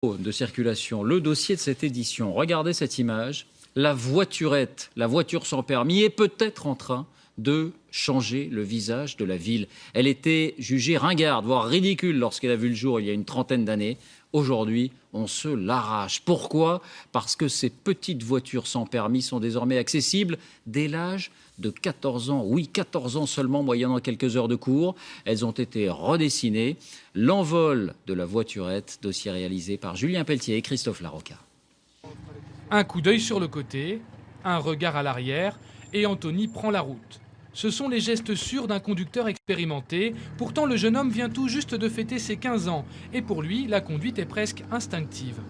De circulation, le dossier de cette édition. Regardez cette image. La voiturette, la voiture sans permis est peut-être en train de changer le visage de la ville. Elle était jugée ringarde, voire ridicule lorsqu'elle a vu le jour il y a une trentaine d'années. Aujourd'hui, on se l'arrache. Pourquoi? Parce que ces petites voitures sans permis sont désormais accessibles dès l'âge de 14 ans. Oui, 14 ans seulement, moyennant quelques heures de cours. Elles ont été redessinées. L'envol de la voiturette, dossier réalisé par Julien Pelletier et Christophe Larocca. Un coup d'œil sur le côté, un regard à l'arrière et Anthony prend la route. Ce sont les gestes sûrs d'un conducteur expérimenté. Pourtant, le jeune homme vient tout juste de fêter ses 15 ans. Et pour lui, la conduite est presque instinctive.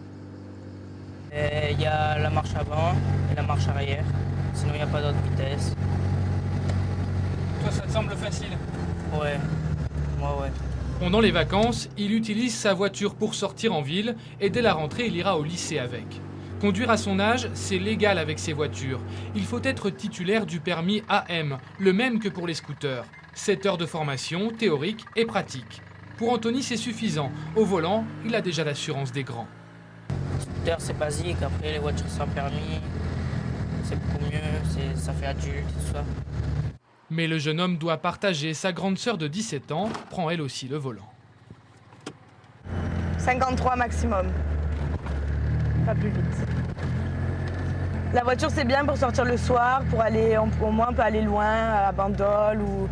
Il y a la marche avant et la marche arrière. Sinon, il n'y a pas d'autre vitesse. Toi, ça te semble facile? Ouais, moi ouais. Pendant les vacances, il utilise sa voiture pour sortir en ville et dès la rentrée, il ira au lycée avec. Conduire à son âge, c'est légal avec ces voitures. Il faut être titulaire du permis AM, le même que pour les scooters. 7 heures de formation, théorique et pratique. Pour Anthony, c'est suffisant. Au volant, il a déjà l'assurance des grands. Le scooter, c'est basique. Après, les voitures sans permis, c'est beaucoup mieux. Ça fait adulte, tout ça. Mais le jeune homme doit partager. Sa grande sœur de 17 ans prend elle aussi le volant. 53 maximum. Pas plus vite. La voiture, c'est bien pour sortir le soir, pour aller, au moins on peut aller loin, à Bandol. Ou...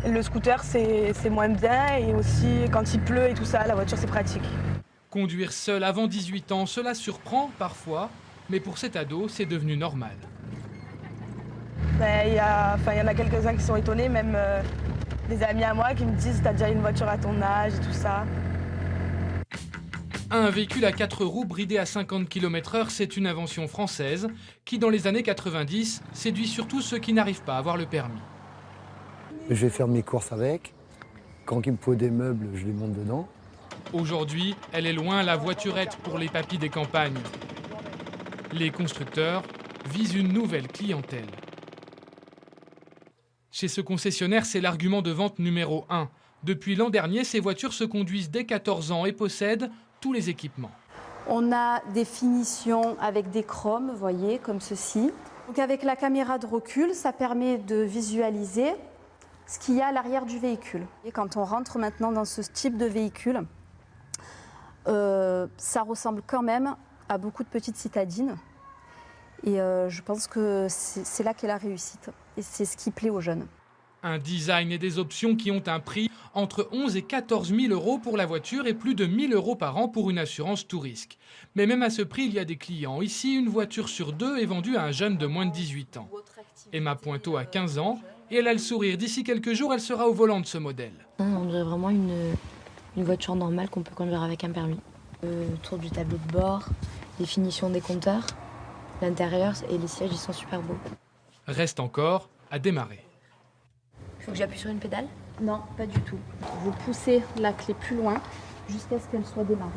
Le scooter, c'est moins bien. Et aussi, quand il pleut et tout ça, la voiture, c'est pratique. Conduire seul avant 18 ans, cela surprend parfois. Mais pour cet ado, c'est devenu normal. Il y en a quelques-uns qui sont étonnés, même des amis à moi qui me disent « t'as déjà une voiture à ton âge » et tout ça. Un véhicule à 4 roues bridé à 50 km/h, c'est une invention française qui, dans les années 90, séduit surtout ceux qui n'arrivent pas à avoir le permis. Je vais faire mes courses avec. Quand il me faut des meubles, je les monte dedans. Aujourd'hui, elle est loin la voiturette pour les papys des campagnes. Les constructeurs visent une nouvelle clientèle. Chez ce concessionnaire, c'est l'argument de vente numéro 1. Depuis l'an dernier, ces voitures se conduisent dès 14 ans et possèdent tous les équipements. On a des finitions avec des chromes, vous voyez, comme ceci. Donc avec la caméra de recul, ça permet de visualiser ce qu'il y a à l'arrière du véhicule. Et quand on rentre maintenant dans ce type de véhicule, ça ressemble quand même à beaucoup de petites citadines. Et je pense que c'est là qu'est la réussite. Et c'est ce qui plaît aux jeunes. Un design et des options qui ont un prix entre 11 et 14 000 euros pour la voiture et plus de 1 000 euros par an pour une assurance tout risque. Mais même à ce prix, il y a des clients. Ici, une voiture sur 2 est vendue à un jeune de moins de 18 ans. Emma Pointeau a 15 ans et elle a le sourire. D'ici quelques jours, elle sera au volant de ce modèle. On dirait vraiment une voiture normale qu'on peut conduire avec un permis. Le tour du tableau de bord, les finitions des compteurs, l'intérieur et les sièges, ils sont super beaux. Reste encore à démarrer. Il faut que j'appuie sur une pédale? Non, pas du tout. Vous poussez la clé plus loin jusqu'à ce qu'elle soit démarrée.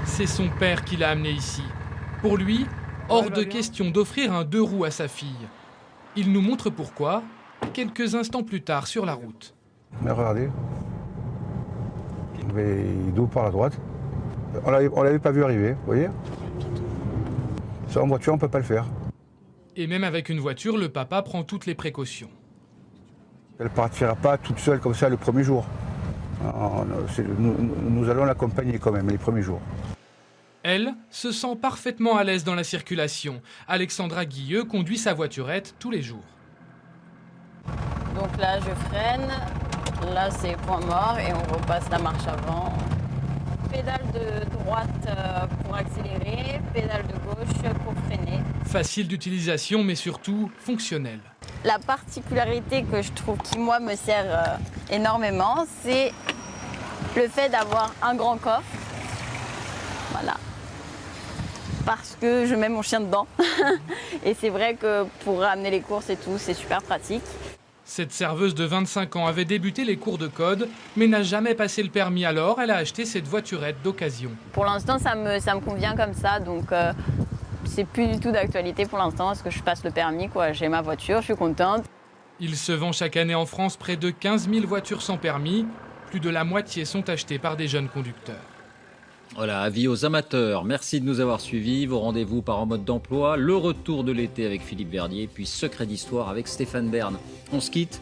C'est son père qui l'a amené ici. Pour lui, hors de question d'offrir un 2 roues à sa fille. Il nous montre pourquoi, quelques instants plus tard sur la route. Mais regardez, il double par la droite. On l'avait pas vu arriver, vous voyez? Sur une voiture, on ne peut pas le faire. Et même avec une voiture, le papa prend toutes les précautions. Elle ne partira pas toute seule comme ça le premier jour. Nous allons l'accompagner quand même les premiers jours. Elle se sent parfaitement à l'aise dans la circulation. Alexandra Guilleux conduit sa voiturette tous les jours. Donc là, je freine. Là, c'est point mort et on repasse la marche avant. Pédale de droite pour accélérer, pédale de gauche pour freiner. Facile d'utilisation, mais surtout fonctionnelle. La particularité que je trouve qui, moi, me sert énormément, c'est le fait d'avoir un grand coffre. Voilà. Parce que je mets mon chien dedans. Et c'est vrai que pour ramener les courses et tout, c'est super pratique. Cette serveuse de 25 ans avait débuté les cours de code, mais n'a jamais passé le permis, alors elle a acheté cette voiturette d'occasion. Pour l'instant, ça me convient comme ça, donc c'est plus du tout d'actualité pour l'instant, parce que je passe le permis, quoi. J'ai ma voiture, je suis contente. Il se vend chaque année en France près de 15 000 voitures sans permis, Plus de la moitié sont achetés par des jeunes conducteurs. Voilà, avis aux amateurs. Merci de nous avoir suivis. Vos rendez-vous par En mode d'emploi, le retour de l'été avec Philippe Verdier, puis Secret d'histoire avec Stéphane Bern. On se quitte